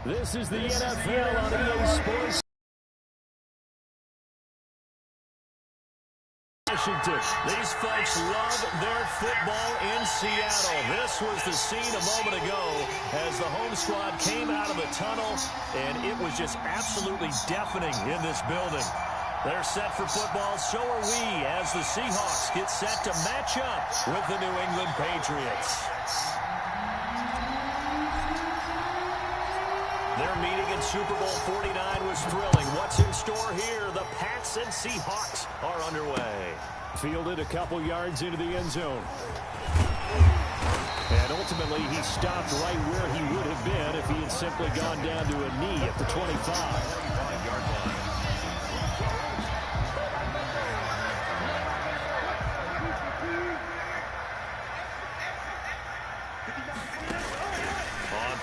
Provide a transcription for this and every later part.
This is the NFL on EA Sports. Washington. These folks love their football in Seattle. This was the scene a moment ago as the home squad came out of the tunnel, and it was just absolutely deafening in this building. They're set for football, so are we, as the Seahawks get set to match up with the New England Patriots. Their meeting in Super Bowl 49 was thrilling. What's in store here? The Pats and Seahawks are underway. Fielded a couple yards into the end zone. And ultimately, he stopped right where he would have been if he had simply gone down to a knee at the 25-yard line.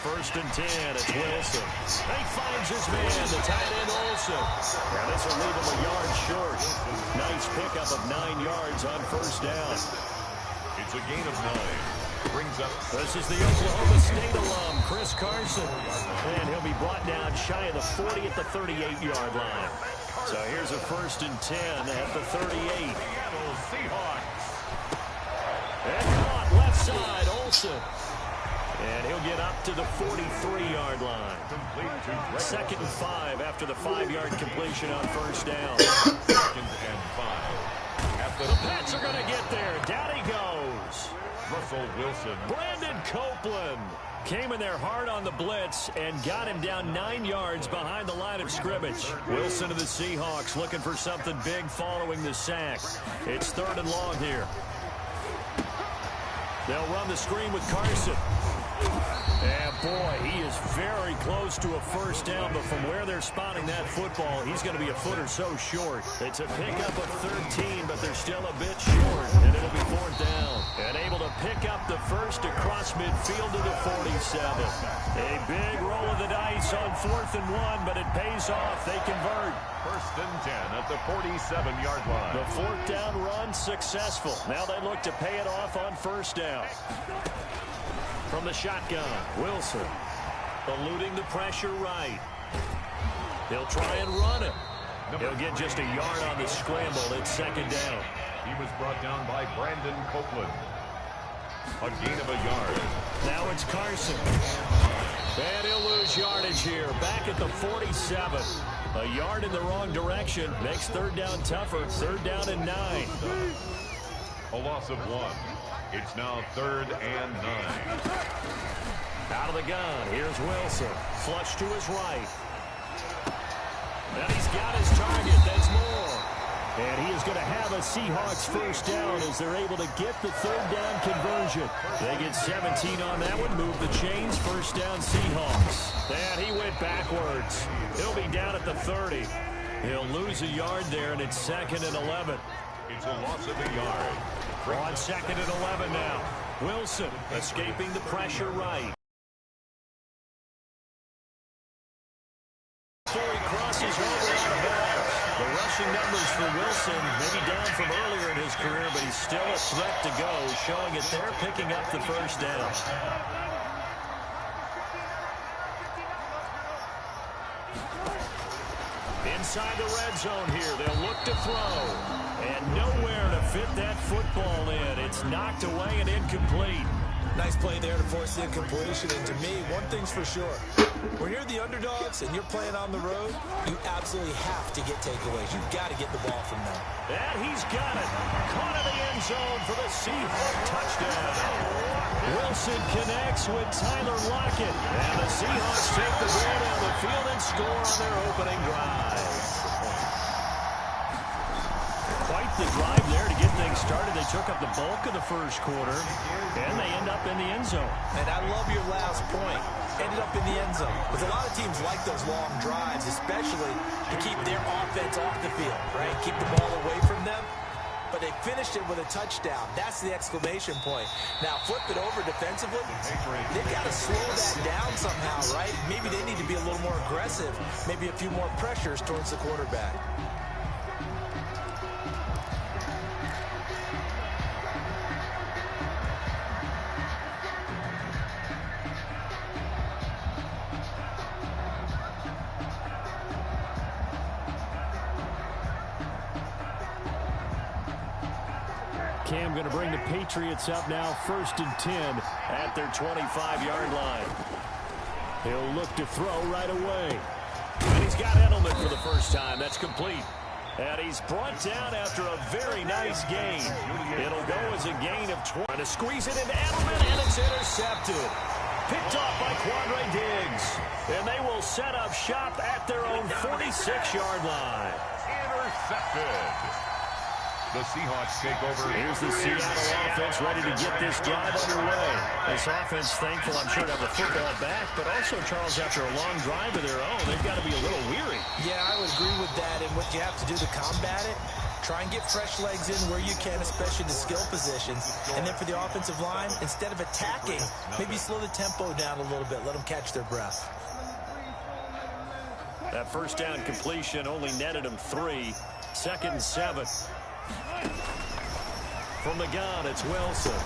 First and 10, it's Wilson. He finds his man, the tight end Olsen. And this will leave him a yard short. Nice pickup of 9 yards on first down. It's a gain of 9. Brings up. This is the Oklahoma State alum, Chris Carson. And he'll be brought down shy of the 40 at the 38-yard line. So here's a first and 10 at the 38. Seahawks. And caught left side, Olsen. And he'll get up to the 43-yard line. Second and 5 after the 5-yard completion on first down. Second and 5. The Pats are going to get there. Down he goes. Russell Wilson. Brandon Copeland came in there hard on the blitz and got him down 9 yards behind the line of scrimmage. Wilson of the Seahawks looking for something big following the sack. It's third and long here. They'll run the screen with Carson. And boy, he is very close to a first down, but from where they're spotting that football, he's going to be a foot or so short. It's a pickup of 13, but they're still a bit short, and it'll be fourth down. And able to pick up the first across midfield to the 47. A big roll of the dice on 4th and 1, but it pays off. They convert. First and 10 at the 47-yard line. The fourth down run successful. Now they look to pay it off on first down. From the shotgun, Wilson eluding the pressure right. He'll try and run it. He'll get just a yard on the scramble. It's second down. He was brought down by Brandon Copeland. A gain of a yard. Now it's Carson. And he'll lose yardage here. Back at the 47. A yard in the wrong direction. Makes third down tougher. Third down and 9. A loss of 1. It's now third and 9. Out of the gun. Here's Wilson. Flush to his right. And he's got his target. That's more. And he is going to have a Seahawks first down as they're able to get the third down conversion. They get 17 on that one. Move the chains. First down Seahawks. And he went backwards. He'll be down at the 30. He'll lose a yard there, and it's second and 11. It's a loss of a yard. On second and 11 now. Wilson escaping the pressure right. Before he crosses over out of bounds. The rushing numbers for Wilson maybe down from earlier in his career, but he's still a threat to go, showing it they're picking up the first down. Inside the red zone here. They'll look to throw. And nowhere to fit that football in. It's knocked away and incomplete. Nice play there to force the incompletion. And to me, one thing's for sure. When you're the underdogs and you're playing on the road, you absolutely have to get takeaways. You've got to get the ball from them. And he's got it. Caught in the end zone for the Seahawks touchdown. Wilson connects with Tyler Lockett. And the Seahawks take the ball down the field and score on their opening drive. Quite the drive there to get things started. They took up the bulk of the first quarter, and they end up in the end zone. And I love your last point. Ended up in the end zone. Because a lot of teams like those long drives, especially to keep their offense off the field, right? Keep the ball away from them. But they finished it with a touchdown. That's the exclamation point. Now, flip it over defensively. They've got to slow that down somehow, right? Maybe they need to be a little more aggressive. Maybe a few more pressures towards the quarterback. Cam going to bring the Patriots up now 1st and 10 at their 25-yard line. He'll look to throw right away. And he's got Edelman for the first time. That's complete. And he's brought down after a very nice gain. It'll go as a gain of 20. To squeeze it into Edelman, and it's intercepted. Picked off by Quandre Diggs. And they will set up shop at their own 46-yard line. Intercepted. The Seahawks take over. Here's the Seattle offense ready to get this drive underway. This offense thankful, I'm sure, to have a football back, but also, Charles, after a long drive of their own, they've got to be a little weary. Yeah, I would agree with that, and what you have to do to combat it, try and get fresh legs in where you can, especially the skill positions. And then for the offensive line, instead of attacking, maybe slow the tempo down a little bit, let them catch their breath. That first down completion only netted them 3. 2nd and 7. From the gun, it's Wilson.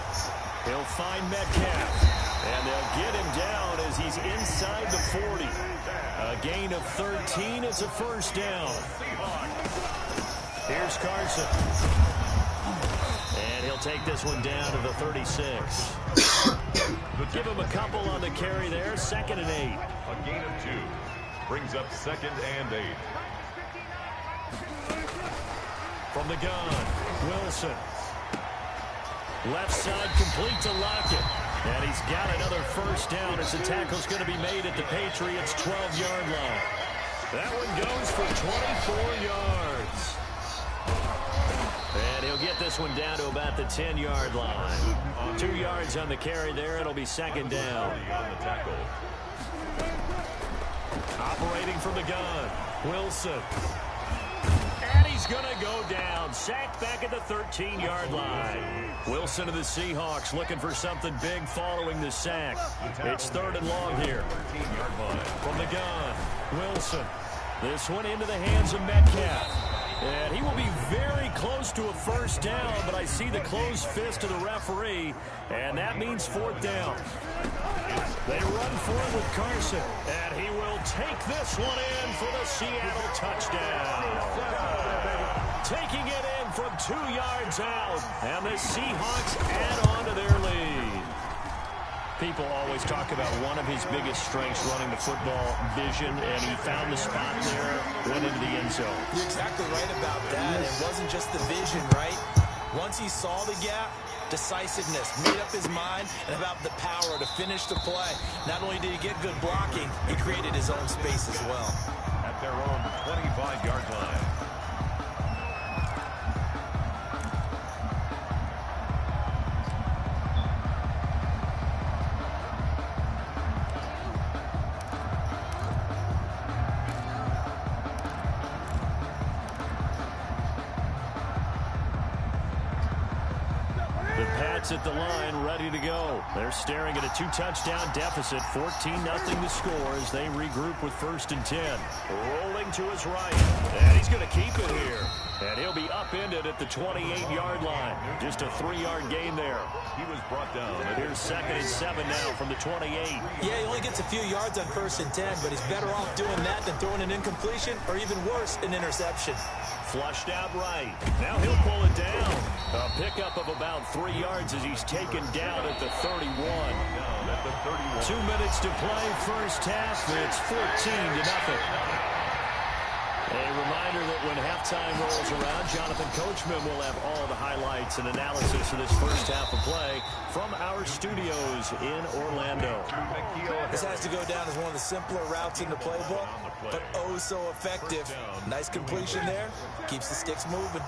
He'll find Metcalf. And they'll get him down as he's inside the 40. A gain of 13. It's a first down. Here's Carson. And he'll take this one down to the 36. Give him a couple on the carry there. 2nd and 8. A gain of 2. Brings up 2nd and 8. From the gun, Wilson. Left side complete to Lockett. And he's got another first down as the tackle's going to be made at the Patriots' 12-yard line. That one goes for 24 yards. And he'll get this one down to about the 10-yard line. 2 yards on the carry there. It'll be 2nd down. Operating from the gun, Wilson. And he's going to go down. Sacked back at the 13-yard line. Wilson of the Seahawks looking for something big following the sack. It's 3rd and long here. From the gun, Wilson. This one into the hands of Metcalf. And he will be very close to a first down, but I see the closed fist of the referee, and that means 4th down. They run for it with Carson, and he will take this one in for the Seattle touchdown. Taking it in from 2 yards out, and the Seahawks add on to their lead. People always talk about one of his biggest strengths running the football, vision, and he found the spot there, went into the end zone. You're exactly right about that. It wasn't just the vision, right? Once he saw the gap, decisiveness, made up his mind, and about the power to finish the play. Not only did he get good blocking, he created his own space as well. At their own 25-yard line. At the line, ready to go. They're staring at a 2-touchdown deficit, 14-0 the score as they regroup with 1st and 10. Rolling to his right, and he's going to keep it here. And he'll be upended at the 28-yard line. Just a 3-yard gain there. He was brought down. Here's 2nd and 7 now from the 28. Yeah, he only gets a few yards on 1st and 10, but he's better off doing that than throwing an incompletion, or even worse, an interception. Flushed out right. Now he'll pull it down. A pickup of about 3 yards as he's taken down at the 31. 2 minutes to play, first half. It's 14-0. A reminder that when halftime rolls around, Jonathan Coachman will have all the highlights and analysis of this first half of play from our studios in Orlando. This has to go down as one of the simpler routes in the playbook, but oh so effective. Nice completion there. Keeps the sticks moving.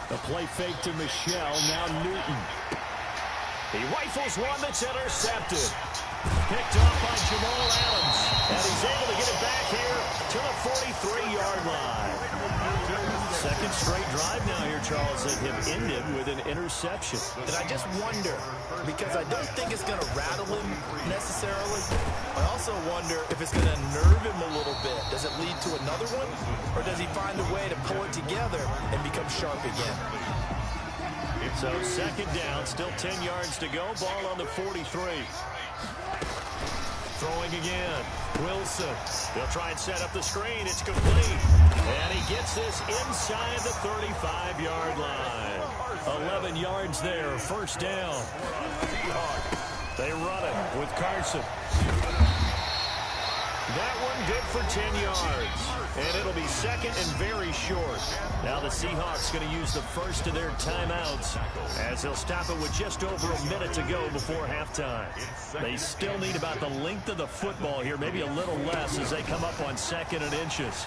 The play fake to Michelle, now Newton. He rifles one that's intercepted. Picked off by Jamal Adams. And he's able to get it back here to the 43-yard line. Second straight drive now here, Charles, that have ended with an interception. And I just wonder, because I don't think it's going to rattle him necessarily. I also wonder if it's going to nerve him a little bit. Does it lead to another one? Or does he find a way to pull it together and become sharp again? So 2nd down, still 10 yards to go. Ball on the 43. Throwing again. Wilson. They'll try and set up the screen. It's complete. And he gets this inside the 35-yard line. 11 yards there. First down. They run it with Carson. That one good for 10 yards. And it'll be second and very short. Now the Seahawks going to use the first of their timeouts as they'll stop it with just over a minute to go before halftime. They still need about the length of the football here, maybe a little less as they come up on second and inches.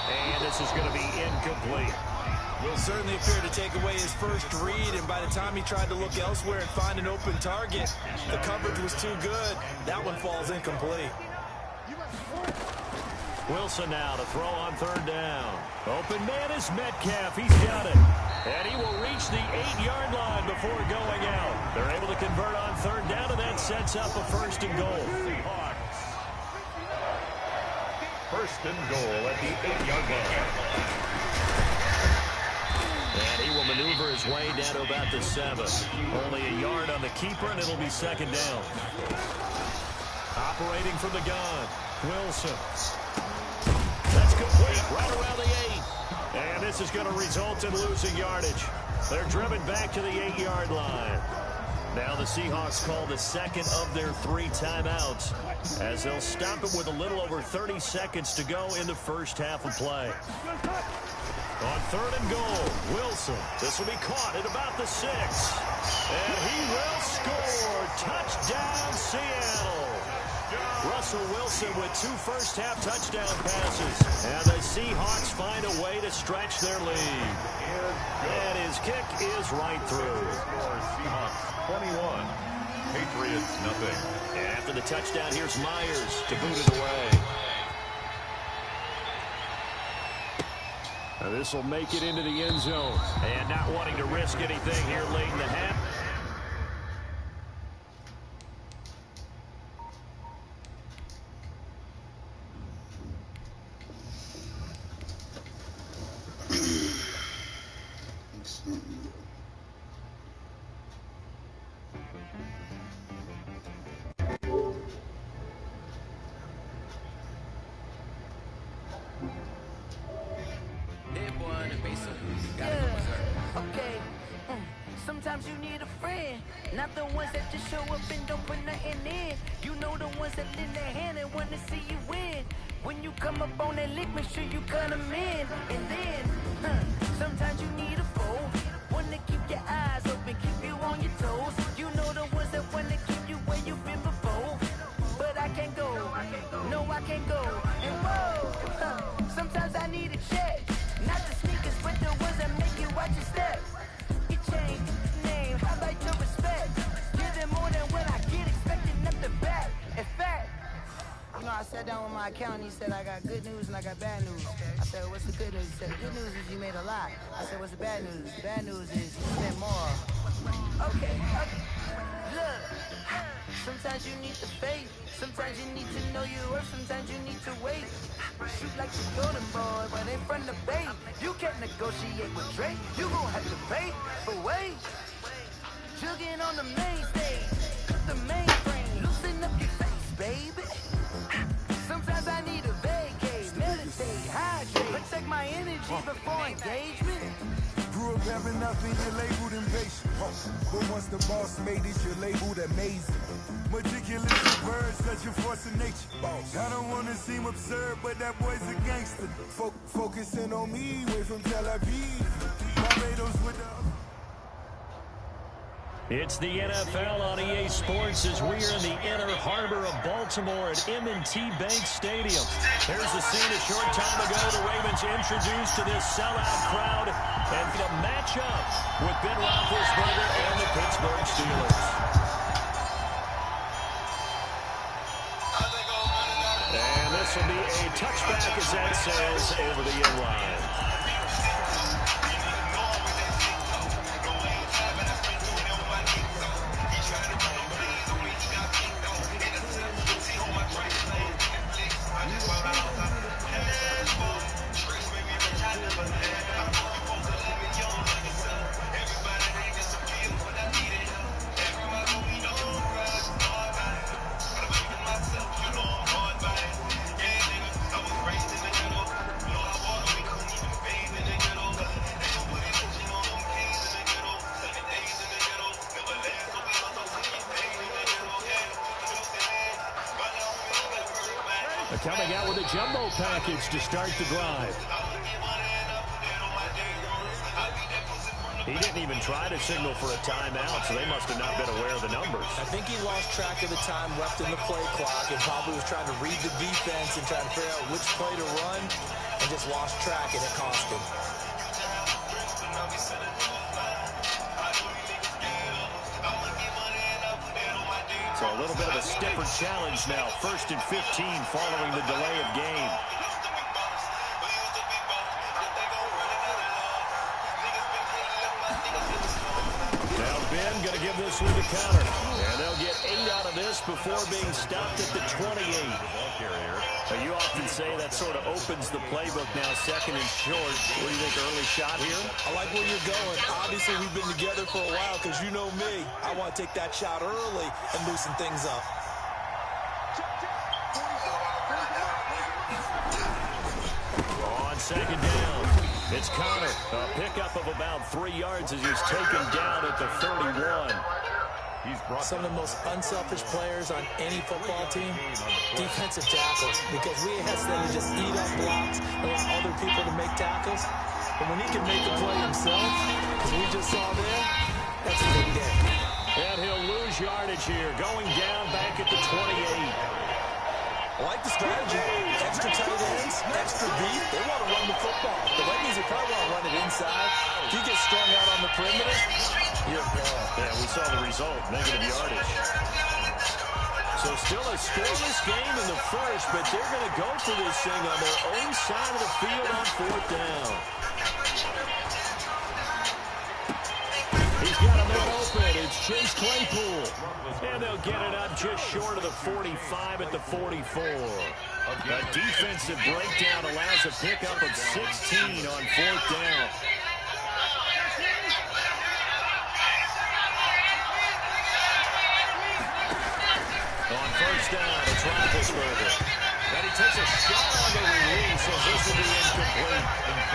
And this is going to be incomplete. Will certainly appear to take away his first read, and by the time he tried to look elsewhere and find an open target, the coverage was too good. That one falls incomplete. Wilson now to throw on third down. Open man is Metcalf. He's got it. And he will reach the 8-yard line before going out. They're able to convert on third down, and that sets up a first and goal. First and goal at the 8-yard line. And he will maneuver his way down to about the 7. Only a yard on the keeper, and it'll be second down. Operating from the gun, Wilson. That's complete right around the 8. And this is going to result in losing yardage. They're driven back to the 8-yard line. Now the Seahawks call the second of their 3 timeouts as they'll stop it with a little over 30 seconds to go in the first half of play. On third and goal, Wilson. This will be caught at about the 6. And he will score. Touchdown, Seattle. Russell Wilson with 2 first-half touchdown passes. And the Seahawks find a way to stretch their lead. And his kick is right through. Seahawks 21, Patriots nothing. And after the touchdown, here's Myers to boot it away. Now this will make it into the end zone. And not wanting to risk anything here late in the half. Sometimes you need a friend, not the ones that just show up and don't put nothing in. You know the ones that lend their hand and want to see you win. When you come up on that lick, make sure you cut them in. And then, sometimes you need a foe, one to keep your eyes open, keep you on your toes. You know the ones that want to keep you where you've been before. But I can't go, no I can't go. And whoa, sometimes I need a check. Not the sneakers, but the ones that make you watch your step. Get changed, name, how about your respect? Give them more than what I get, expecting nothing back. In fact, you know, I sat down with my accountant, he said I got good news and I got bad news. I said, what's the good news? He said, the good news is you made a lot. I said, what's the bad news? The bad news is you spent more. Okay. Look, sometimes you need the faith. Sometimes you need to know your worth. Sometimes you need to wait. Shoot like the golden boy, but in front of the bait. You can't negotiate with Drake. You gon' have to pay for wait. Jugging on the main stage. Cut the mainframe. Loosen up your face, baby. Sometimes I need a vacate. Meditate, hydrate. Protect my energy before engagement. Grew up having nothing, you're labeled impatient. But once the boss made it, you're labeled amazing. Meticulous birds, such a force of nature. I don't want to seem absurd, but that boy's a gangster. Focusing on me, way from Tel Aviv. Barbados with the... It's the NFL on EA Sports as we are in the inner harbor of Baltimore at M&T Bank Stadium. There's the scene a short time ago. The Ravens introduced to this sellout crowd and a matchup with Ben Roethlisberger and the Pittsburgh Steelers. And this will be a touchback as that sails over the end line. coming out with a jumbo package to start the drive. He didn't even try to signal for a timeout, so they must have not been aware of the numbers. I think he lost track of the time left in the play clock and probably was trying to read the defense and trying to figure out which play to run and just lost track, and it cost him. So a little bit of a stiffer challenge now. 1st and 15 following the delay of game. Now Ben going to give this one to counter. And they'll get 8 out of this before being stopped at the 28. Now you often say that sort of opens the playbook now, 2nd and short. What do you think, early shot here? I like where you're going. Obviously, we've been together for a while because you know me. I want to take that shot early and loosen things up. On 2nd down, it's Connor. A pickup of about 3 yards as he's taken down at the 31. Some of the most unselfish players on any football team, defensive tackles, because we ask them to just eat up blocks, allow other people to make tackles. But when he can make the play himself, as we just saw there, that's a big day. And he'll lose yardage here, going down back at the 28. I like the strategy. Extra tight ends, extra deep. They want to run the football. The Vikings, they probably want to run it inside. If you get strung out on the perimeter, you're gone. Yeah, we saw the result, negative yardage. So still a scoreless game in the first, but they're going to go for this thing on their own side of the field on 4th down. He's got a man open. It's Chase Claypool. And they'll get it up just short of the 45 at the 44. A defensive breakdown allows a pickup of 16 on 4th down. On 1st down, it's Roethlisberger. And he takes a shot on the release as this will be incomplete.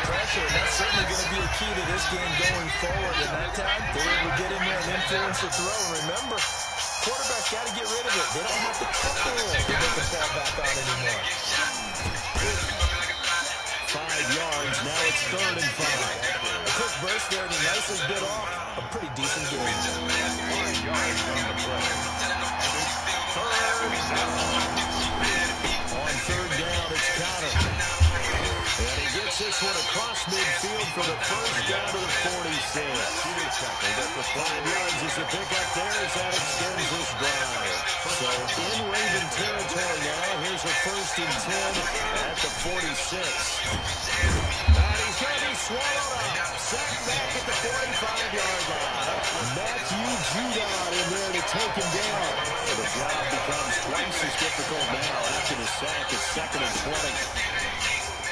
Pressure, that's certainly going to be a key to this game going forward. And that time, they're able to get in there and influence the throw. Remember, quarterbacks got to get rid of it. They don't have to cut the roll to make the ball back on anymore. 5 yards, now it's 3rd and 5. A quick burst there, and he nicely bit off a pretty decent game. 5 yards on the play. On 3rd down, it's Connor. And he gets this one across midfield for the 1st down to the 46. 5 yards is the pickup there as that extends this drive. So in Raven territory now, here's a 1st and 10 at the 46. And he's going to be swallowed up. Sacked back at the 45-yard line. Matthew Judon in there to take him down. And the job becomes twice as difficult now after the sack. It's 2nd and 20.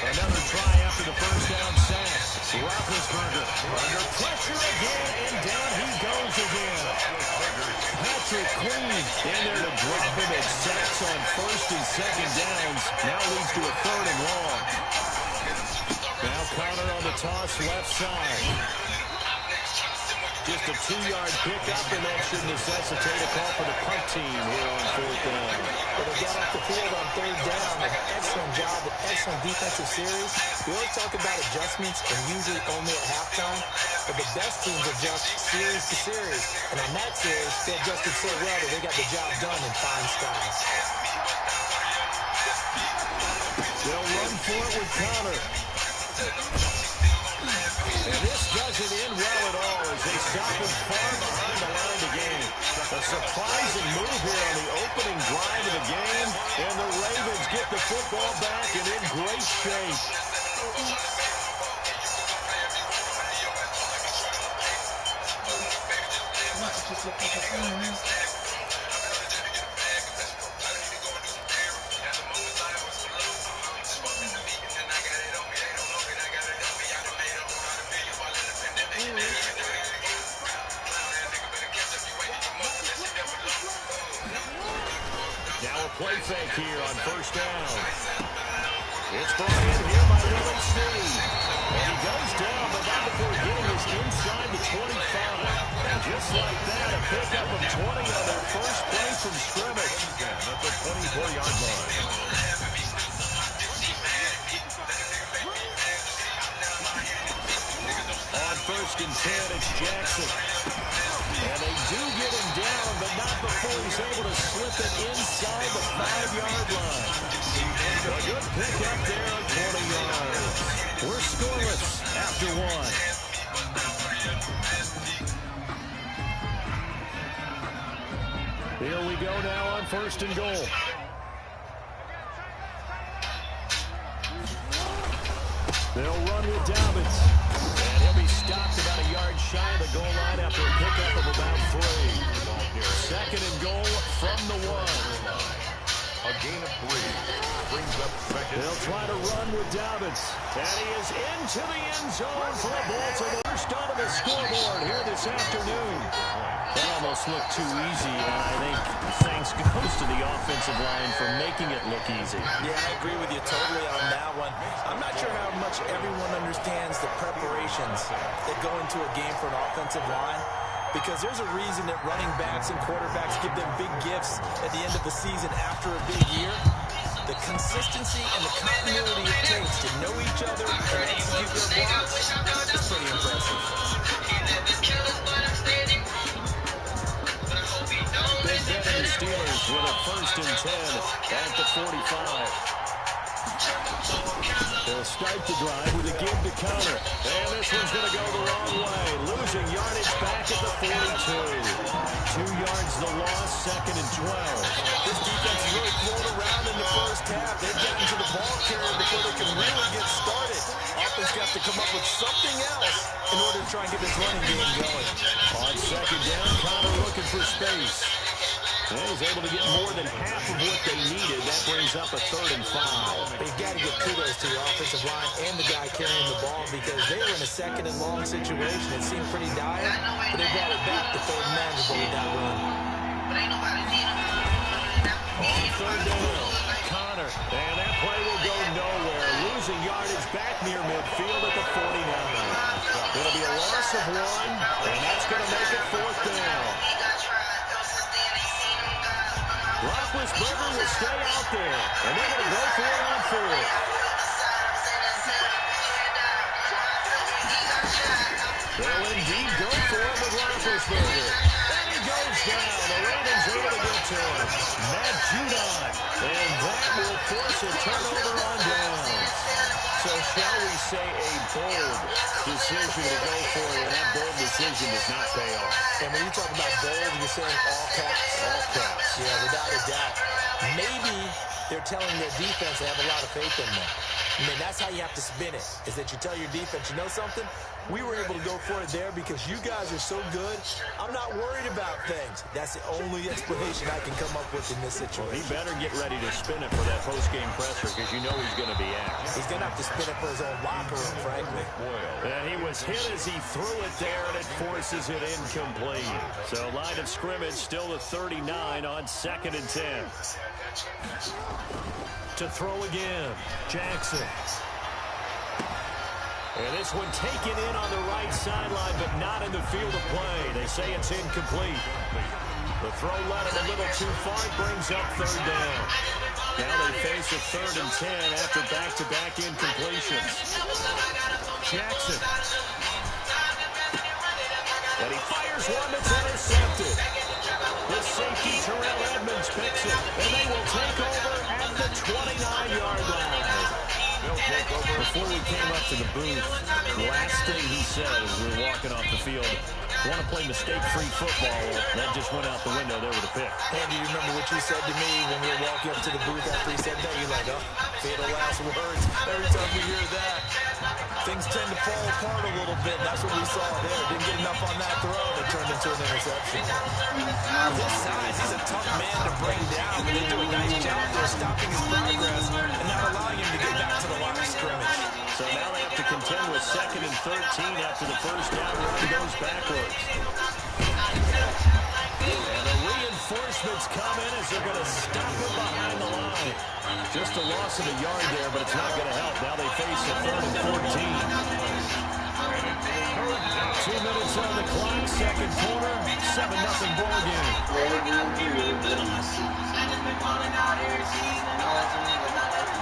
Another try after the 1st down sack. Roethlisberger under pressure again, and down he goes again. Patrick Queen in there to drop him at sacks on 1st and 2nd downs. Now leads to a 3rd and long. Now Connor on the toss left side. Just a 2-yard pickup, and that should necessitate a call for the punt team here on 4th down. But they got off the field on 3rd down. An excellent job, an excellent defensive series. We always talk about adjustments, and usually only at halftime. But the best teams adjust series to series. And on that series, they adjusted so well that they got the job done in fine style. They'll run for it with Connor. And this doesn't end well at all as they stop him far behind the line of game. A surprising move here on the opening drive of the game. And the Ravens get the football back and in great shape. Now a play fake here on 1st down. It's brought in here by William Sneed. And he goes down, but not before getting us inside the 25. And just like that, a pickup of 20 on their first play from scrimmage. At the 24-yard line. It's Jackson. And they do get him down, but not before he's able to slip it inside the 5-yard line. A good pick up there on 20 yards. We're scoreless after one. Here we go now on 1st and goal. They'll run with Dobbins. And he'll be stopped about a yard shy of the goal line after a pickup of about 3. 2nd and goal from the 1. A gain of 3. Brings up 2nd. They'll try to run with Dobbins. And he is into the end zone for a Baltimore. First on the scoreboard here this afternoon. That almost looked too easy, and I think thanks goes to the offensive line for making it look easy. Yeah, I agree with you totally on that one. I'm not sure how much everyone understands the preparations that go into a game for an offensive line, because there's a reason that running backs and quarterbacks give them big gifts at the end of the season after a big year. The consistency and the continuity it takes to know each other and execute their blocks is pretty impressive. Big bet on the Steelers with a 1st and 10 at the 45. They'll start the drive with a give to counter. And this one's going to go the wrong way. Losing yardage back at the 42. 2 yards the loss, 2nd and 12. This defense is really thrown around in the first half. They've gotten to the ball carrier before they can really get started. Offense got to come up with something else in order to try and get this running game going. On 2nd down, Connor looking for space. And he's able to get more than half of what they needed. That brings up a 3rd and 5. But you've got to give kudos to your offensive line and the guy carrying the ball, because they were in a 2nd and long situation. It seemed pretty dire, but they brought it back to 3rd and manageable with that run. On 3rd down, Connor. And that play will go nowhere. Losing yardage back near midfield at the 49. It'll be a loss of 1, and that's going to make it 4th down. Roethlisberger will stay out there, and they're going to go for it on 4th. They'll indeed go for it with Roethlisberger. And he goes down. The Ravens able to get to him. Matt Judon. And that will force a turnover on downs. So shall we say a bold decision to go for it, and that bold decision does not pay off. And when you talk about bold, you're saying all caps? All caps. Yeah, without a doubt. Maybe they're telling their defense they have a lot of faith in them. I mean, that's how you have to spin it, is that you tell your defense, you know something? We were able to go for it there because you guys are so good. I'm not worried about things. That's the only explanation I can come up with in this situation. Well, he better get ready to spin it for that post-game presser, because you know he's going to be asked. He's going to have to spin it for his own locker room, frankly. And he was hit as he threw it there, and it forces it incomplete. So line of scrimmage still the 39 on 2nd and 10. To throw again, Jackson. And this one taken in on the right sideline, but not in the field of play. They say it's incomplete. The throw led him a little too far. It brings up 3rd down. Now they face a 3rd and 10 after back-to-back incompletions. Jackson. And he fires one that's intercepted. The safety, Terrell Edmonds, picks it. And they will take over at the 29-yard line. Before we came up to the booth, the last thing he said as we were walking off the field, want to play mistake-free football. That just went out the window there with a pick. And do you remember what you said to me when we were walking up to the booth after he said that? You're like, oh, fatal last words. Every time we hear that, things tend to fall apart a little bit. That's what we saw there. Didn't get enough on that throw. It turned into an interception. This size, he's a tough man to bring down, but they do a nice job there stopping his progress and not allowing him to get back to the line of scrimmage. So now they have to contend with 2nd and 13 after the first down run goes backwards. And the reinforcements come in as they're going to stop him behind the line. Just a loss of a yard there, but it's not going to help. Now they face a 3rd and 14. 2 minutes on the clock, 2nd quarter, 7-0 ball game.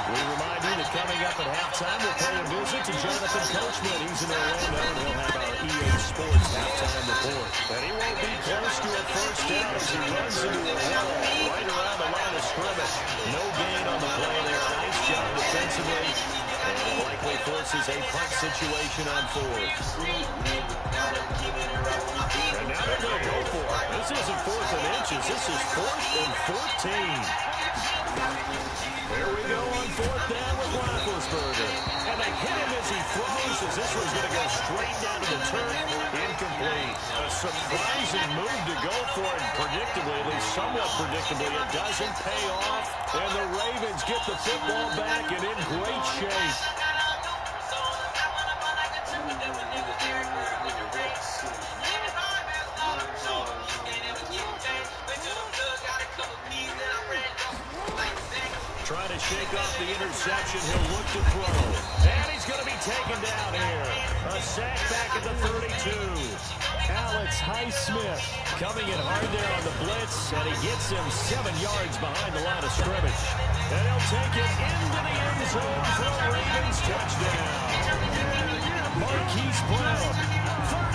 We remind you that coming up at halftime, we'll pay a visit to Jonathan Coachman. He's in Orlando, and he'll have our EA Sports halftime report. And he won't be close to a first down as he runs into a wall right around the line of scrimmage. No gain on the play there. Nice job defensively. And it likely forces a punt situation on fourth. And now they're going to go for it. This isn't 4th and inches. This is 4th and 14. Here we go on 4th down with Roethlisberger. And they hit him as he throws, as this one's going to go straight down to the turf. Incomplete. A surprising move to go for it. Predictably, at least somewhat predictably, it doesn't pay off. And the Ravens get the football back and in great shape. Trying to shake off the interception. He'll look to throw. And he's going to be taken down here. A sack back at the 32. Alex Highsmith coming in hard there on the blitz. And he gets him 7 yards behind the line of scrimmage. And he'll take it into the end zone for a Ravens touchdown. Marquise Brown,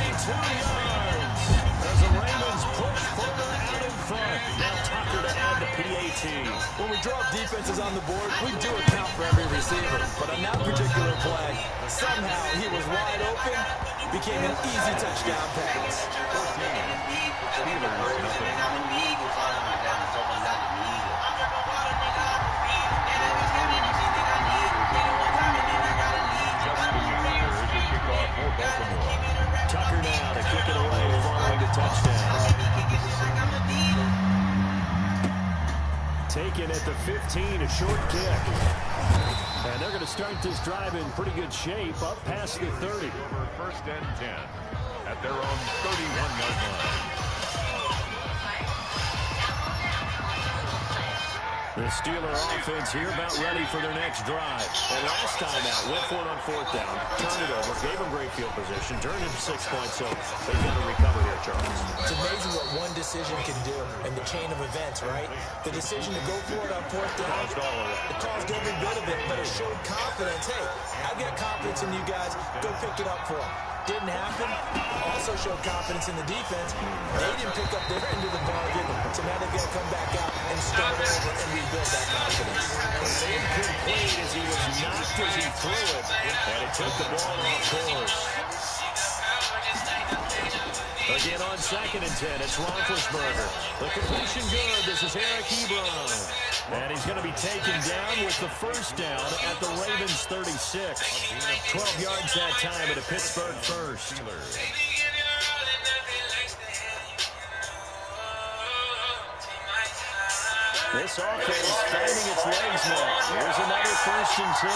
32 yards. As the Ravens push further out in front. Now Tucker to add the PAT. When we drop defenses on the board, we do account for every receiver. But on that particular play, somehow he was wide open, became an easy touchdown pass. Tucker now to kick it away following the touchdown. Taken at the 15, a short kick. And they're going to start this drive in pretty good shape, up past the 30. Over 1st and 10 at their own 31-yard line. The Steeler offense here about ready for their next drive. And last time out, went for it on 4th down, turned it over, gave them great field position, turned it to 6 points, so they've got to recover here, Charles. It's amazing what one decision can do in the chain of events, right? The decision to go for it on 4th down, it caused every bit of it, but it showed confidence. Hey, I've got confidence in you guys. Go pick it up for them. Didn't happen. Also showed confidence in the defense. They didn't pick up their end of the bargain, so now they've got to come back out and start over and rebuild that confidence. It's incomplete as he was knocked as he threw it, and it took the ball off course. Again on 2nd and 10, it's Roethlisberger. The completion good. This is Eric Ebron. And he's going to be taken down with the first down at the Ravens 36. 12 yards that time at a Pittsburgh first. This offense finding its legs now. Here's another 1st and 10.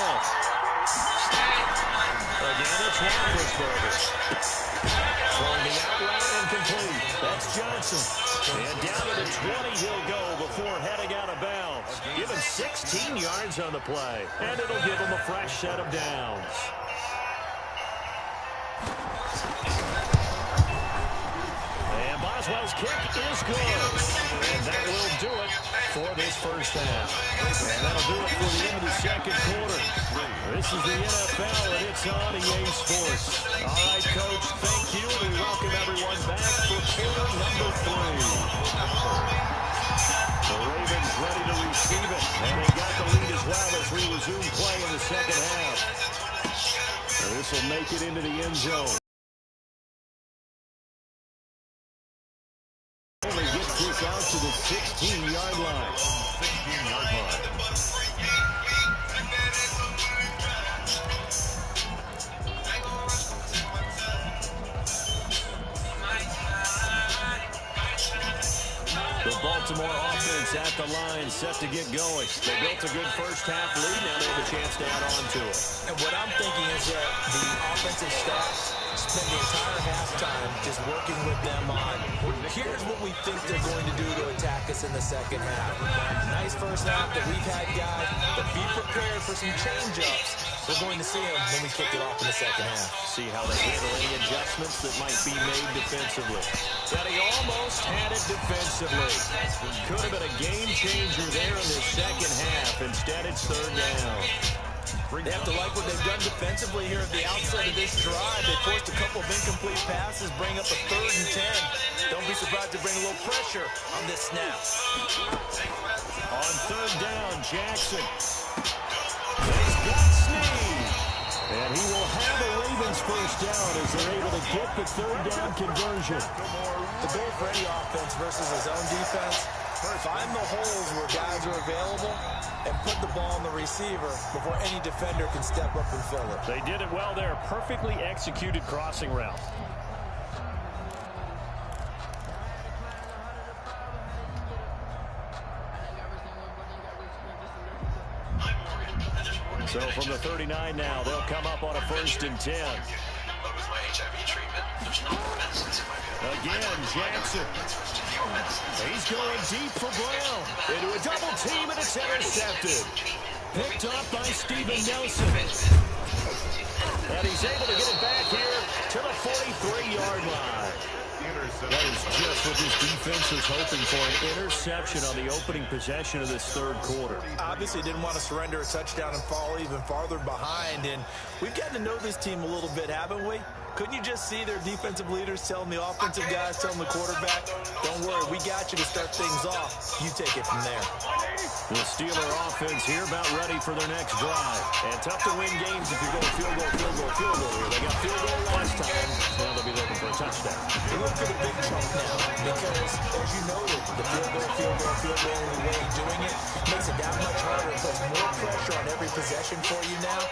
Again, it's Roethlisberger. Throwing the out route incomplete. That's Johnson. And down to the 20 he'll go before heading out of bounds. Give him 16 yards on the play. And it'll give him a fresh set of downs. And Boswell's kick is good. And that will do it for this first half. And that'll do it for the end of the second quarter. This is the NFL, and it's on EA Sports. All right, Coach, thank you, and we welcome everyone back for quarter number 3. The Ravens ready to receive it, and they got the lead as well as we resume play in the second half. And this will make it into the end zone. Only gets this out to the 16-yard line. 16-yard line. The Baltimore offense at the line, set to get going. They built a good first half lead. Now they have a chance to add on to it. And what I'm thinking is that the offensive staff spend the entire halftime just working with them on, here's what we think they're going to do to attack us in the second half. Nice first half that we've had, guys, but be prepared for some change-ups We're going to see him when we kick it off in the second half. See how they handle any adjustments that might be made defensively. But he almost had it defensively. Could have been a game changer there in the second half. Instead, it's third down. They have to like what they've done defensively here at the outset of this drive. They forced a couple of incomplete passes, bring up a 3rd and 10. Don't be surprised to bring a little pressure on this snap. On third down, Jackson. He's got Snead. And he will have the Ravens first down as they're able to get the third down conversion. The goal for any offense versus his own defense, find the holes where guys are available and put the ball on the receiver before any defender can step up and fill it. They did it well there. Perfectly executed crossing route. So from the 39 now, they'll come up on a 1st and 10. Again, Jackson. He's going deep for Brown. Into a double team, and it's intercepted. Picked up by Steven Nelson. And he's able to get it back here to the 43-yard line. That is just what this defense was hoping for, an interception on the opening possession of this third quarter. Obviously didn't want to surrender a touchdown and fall even farther behind, and we've gotten to know this team a little bit, haven't we? Couldn't you just see their defensive leaders telling the offensive guys, telling the quarterback, don't worry, we got you to start things off. You take it from there. The Steeler offense here about ready for their next drive. And tough to win games if you're going field goal here. They got field goal last time. Now they'll be looking for a touchdown. They look for the big chunk now because, as you noted, the field goal, and the way of doing it makes it that much harder. It puts more pressure on every possession for you now.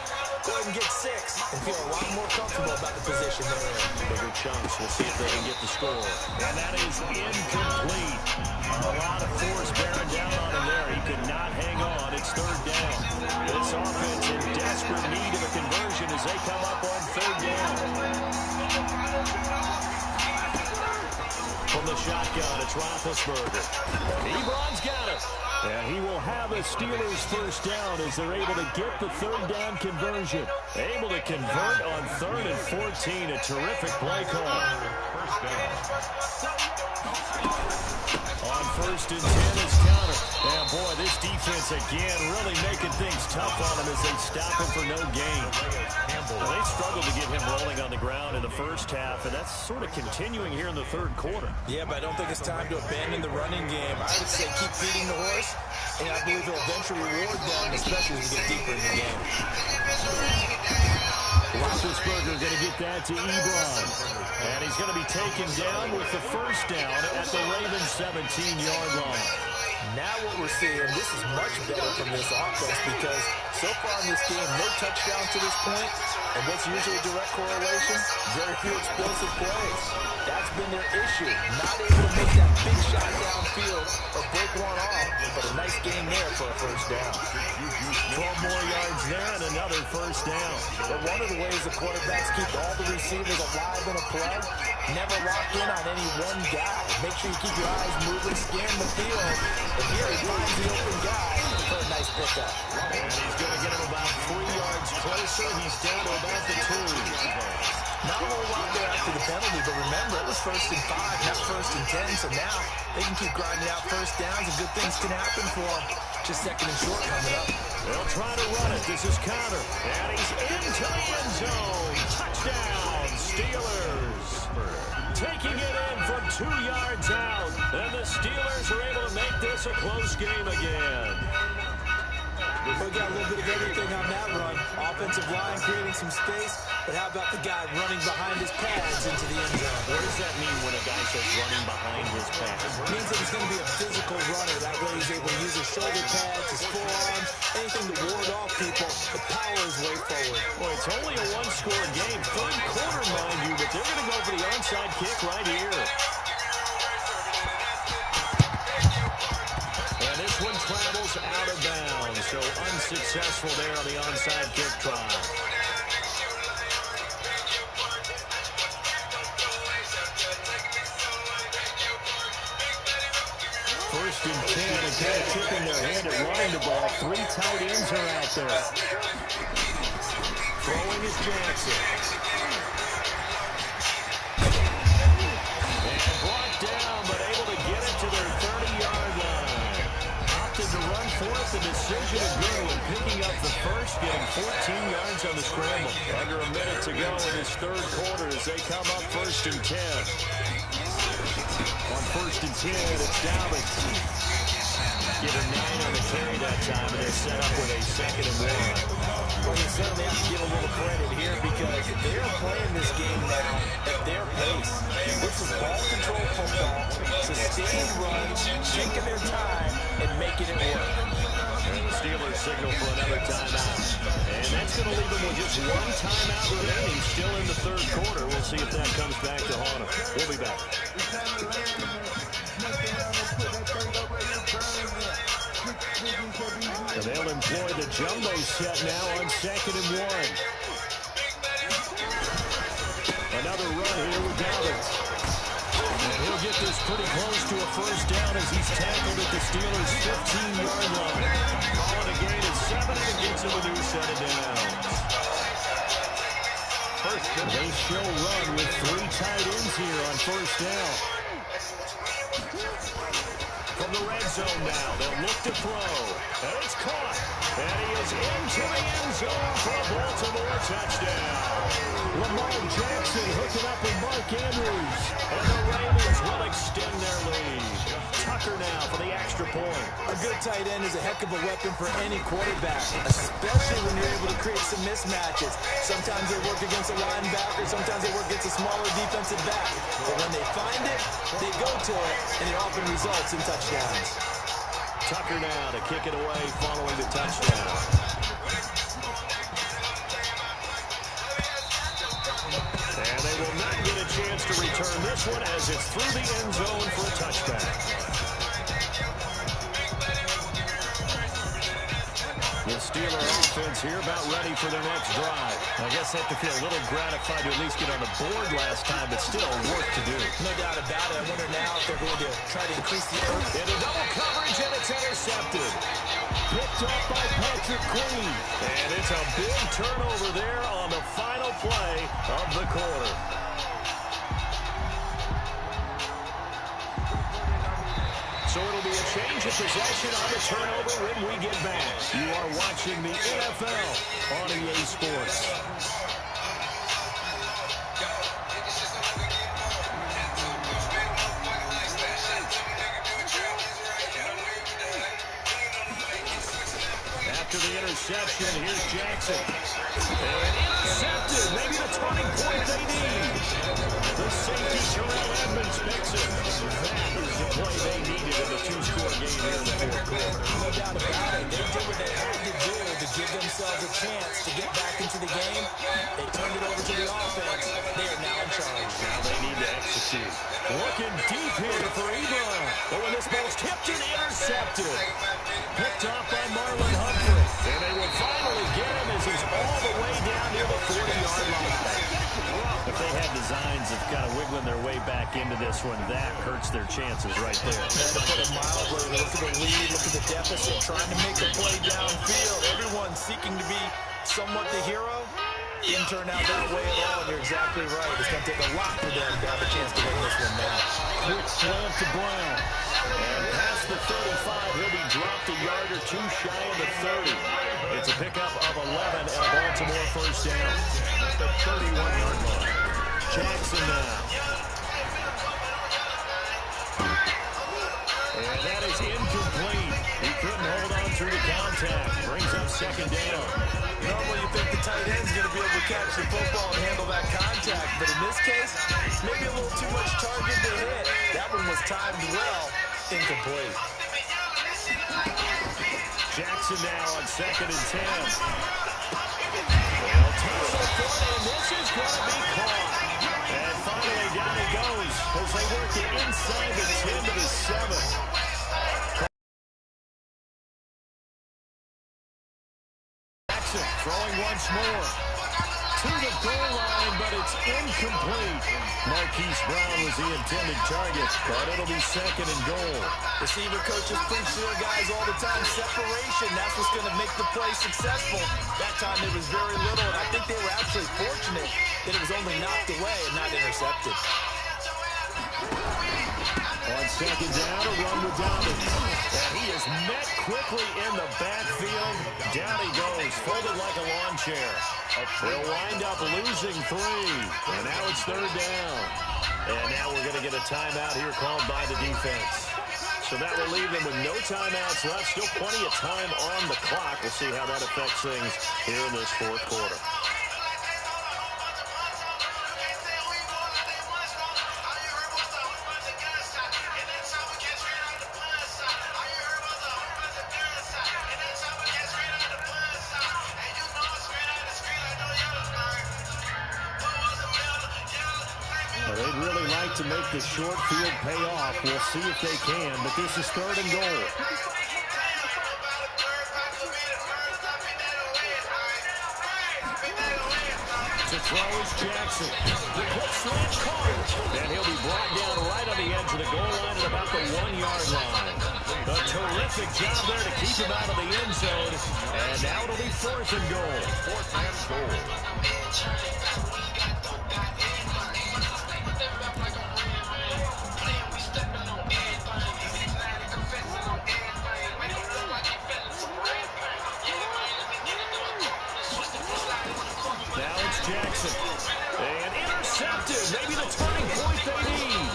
Go ahead and get 6 and feel a lot more comfortable about the position they're in. Bigger chunks. We'll see if they can get the score. And that is incomplete. A lot of force bearing down on him there. He could not hang on. It's third down. This offense in desperate need of a conversion as they come up on third down. From the shotgun, it's Roethlisberger. Ebron's got it. And he will have a Steelers first down as they're able to get the third down conversion. Able to convert on 3rd and 14. A terrific play call. First down. On 1st and 10 is counter. And boy, this defense again really making things tough on him as they stop him for no gain. Well, they struggled to get him rolling on the ground in the first half, and that's sort of continuing here in the third quarter. Yeah, but I don't think it's time to abandon the running game. I would say keep feeding the horse, and I believe he'll eventually reward them, especially as we get deeper in the game. Roethlisberger going to get that to Ebron. And he's going to be taken down with the first down at the Ravens 17-yard line. Now what we're seeing, this is much better from this offense because so far in this game, no touchdown to this point. And what's usually a direct correlation? Very few explosive plays. That's been their issue. Not able to make that big shot downfield or break one off. But a nice game there for a first down. 12 more yards there and another first down. But one of the ways the quarterbacks keep all the receivers alive in a play, never lock in on any one guy. Make sure you keep your eyes moving, scan the field. And here he finds the open guy for a nice pickup. And he's going to get him about 3 yards closer. He's down to about the 2. Not a whole lot there after the penalty, but remember, it was 1st and 5, not 1st and 10, so now they can keep grinding out first downs and good things can happen for them. Just 2nd and short coming up. They'll try to run it. This is counter. And he's into the end zone. Touchdown, Steelers. Taking it in from 2 yards out. And the Steelers are able to make this a close game again. We got a little bit of everything on that run. Offensive line creating some space, but how about the guy running behind his pads into the end zone? What does that mean when a guy says running behind his pads? It means that he's going to be a physical runner. That way he's able to use his shoulder pads, his forearms, anything to ward off people, but power his way forward. Well, it's only a one-score game. Third quarter, mind you, but they're going to go for the onside kick right here. And this one travels out of bounds, so unsuccessful there on the onside kick try. First and 10, and kind of tipping their hand at running the ball. 3 tight ends are out there. Throwing is Jackson. And brought down, but able to get it to their 30-yard line. Opted to run for it. The decision a good one. Picking up the first, getting 14 yards on the scramble. Under a minute to go in this third quarter as they come up 1st and 10. On 1st and 10, it's Dalvin. Give him 9 on the carry that time, and they're set up with a 2nd and 1. Well, you certainly have to give a little credit here because they're playing this game now at their pace. This is ball control football, sustained runs, taking their time, and making it work. And the Steelers signal for another timeout. And that's going to leave them with just one timeout remaining, still in the third quarter. We'll see if that comes back to haunt them. We'll be back. And they'll employ the jumbo set now on 2nd and 1. Another run here with Dalvin. And he'll get this pretty close to a first down as he's tackled at the Steelers' 15-yard line. Calling a gain of 7 and gets him a new set of downs. They show run with 3 tight ends here on first down. From the red zone now, they'll look to throw. And it's caught. And he is into the end zone for a Baltimore touchdown. Lamar Jackson hooking up with Mark Andrews. And the Ravens will extend their lead. Tucker now for the extra point. A good tight end is a heck of a weapon for any quarterback, especially when you're able to create some mismatches. Sometimes they work against a linebacker, sometimes they work against a smaller defensive back. But when they find it, they go to it, and it often results in touchdowns. Tucker now to kick it away following the touchdown. And they will not get a chance to return this one as it's through the end zone for a touchback. The Steeler offense here about ready for their next drive. I guess they have to feel a little gratified to at least get on the board last time, but still work to do. No doubt about it. I wonder now if they're going to try to increase the earth. Into double coverage, and it's intercepted. Picked up by Patrick Queen. And it's a big turnover there on the final play of the quarter. So it'll be a change of possession on the turnover when we get back. You are watching the NFL on EA Sports. After the interception, here's Jackson. And intercepted. Maybe the turning point they need. The safety, Terrell Edmonds, makes it. That is the play they needed in the 2-score game here in the fourth quarter. No doubt about it. They did what they had to do to give themselves a chance to get back into the game. They turned it over to the offense. They are now in charge. Now they need to execute. Looking deep here for Ebron. But when this ball's tipped and intercepted. Picked off by Marlon Humphrey. And they will finally get him as he's all the way down near the 40-yard line. If they had designs of kind of wiggling their way back into this one, that hurts their chances right there. And to put it mildly, look at the lead, look at the deficit, trying to make a play downfield. Everyone seeking to be somewhat the hero. Didn't turn out that way at all, and you're exactly right. It's going to take a lot for them to have a chance to win this one now. Quick slant to Brown. And past the 35, he'll be dropped a yard or two shy of the 30. It's a pickup of 11 and a Baltimore first down. That's the 31-yard line. Jackson now. And that is incomplete. He couldn't hold on through the contact. Brings up second down. Normally you think the tight end's going to be able to catch the football and handle that contact, but in this case, maybe a little too much target to hit. That one was timed well. Incomplete. Jackson now on 2nd and 10. They'll toss it for it, and this is going to be caught. And finally down he goes as they work it inside the 10 to the 7. Jackson throwing once more to the goal line, but it's incomplete. Marquise Brown was the intended target, but it'll be second and goal. Receiver coaches preach to their guys all the time. Separation, that's what's going to make the play successful. That time it was very little, and I think they were actually fortunate that it was only knocked away and not intercepted. On second down, a run with Dobbins. And he is met quickly in the backfield. Down he goes, folded like a lawn chair. They'll wind up losing 3. And now it's third down. And now we're going to get a timeout here called by the defense. So that will leave them with no timeouts left. Still plenty of time on the clock. We'll see how that affects things here in this fourth quarter. They'd really like to make the short field pay off. We'll see if they can, but this is third and goal. To throw is Jackson. The quick slant caught, and he'll be brought down right on the edge of the goal line at about the 1-yard line. A terrific job there to keep him out of the end zone, and now it'll be fourth and goal. Fourth and goal. Jackson. And intercepted. Maybe the turning point they need.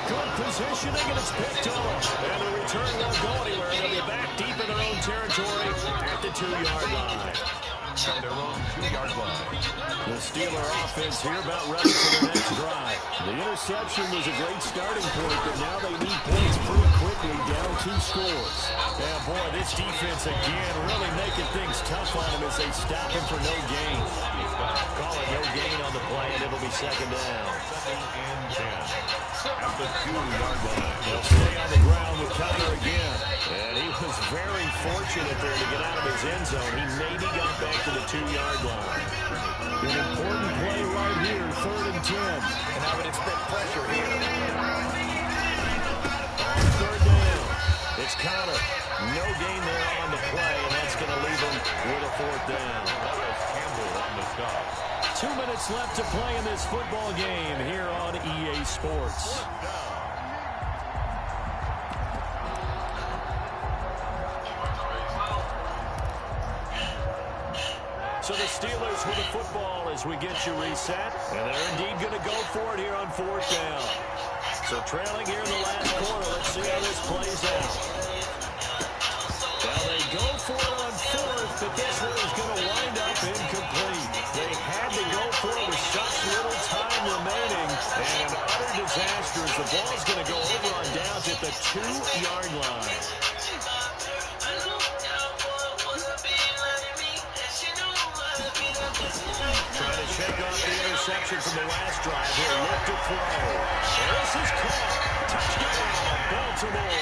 Good positioning, and it's picked up. And the return won't go anywhere. They'll be back deep in their own territory at the 2-yard line. At their own 2-yard line. The Steeler offense here about ready for the next drive. The interception was a great starting point, but now they need points pretty quickly, down 2 scores. Yeah, boy, this defense again really making things tough on them as they stop him for no gain. Call it no gain on the play, and it'll be second down. Second and 10 at the 2-yard line. He'll stay on the ground with Connor again. And he was very fortunate there to get out of his end zone. He maybe got back to the 2-yard line. An important play right here, third and 10. And I would expect pressure here. On third down, it's Connor. No gain there on the play, and that's going to leave him with a fourth down. On the stop. 2 minutes left to play in this football game here on EA Sports. So the Steelers with the football as we get you reset. And they're indeed going to go for it here on fourth down. So trailing here in the last quarter. Let's see how this plays out. Now they go for it on fourth, but this one is going to wind up incomplete. They had to go for it with such little time remaining. And an utter disaster as the ball's going to go over on downs at the 2-yard line. Trying to shake off the interception from the last drive. He'll look to throw. And this is caught. Touchdown, Baltimore.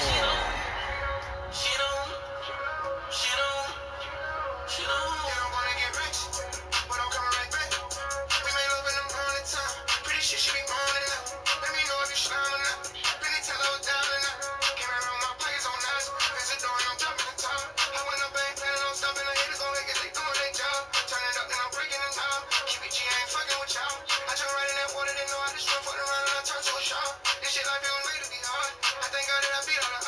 This shit life, it was made to be hard. I thank God that I beat all the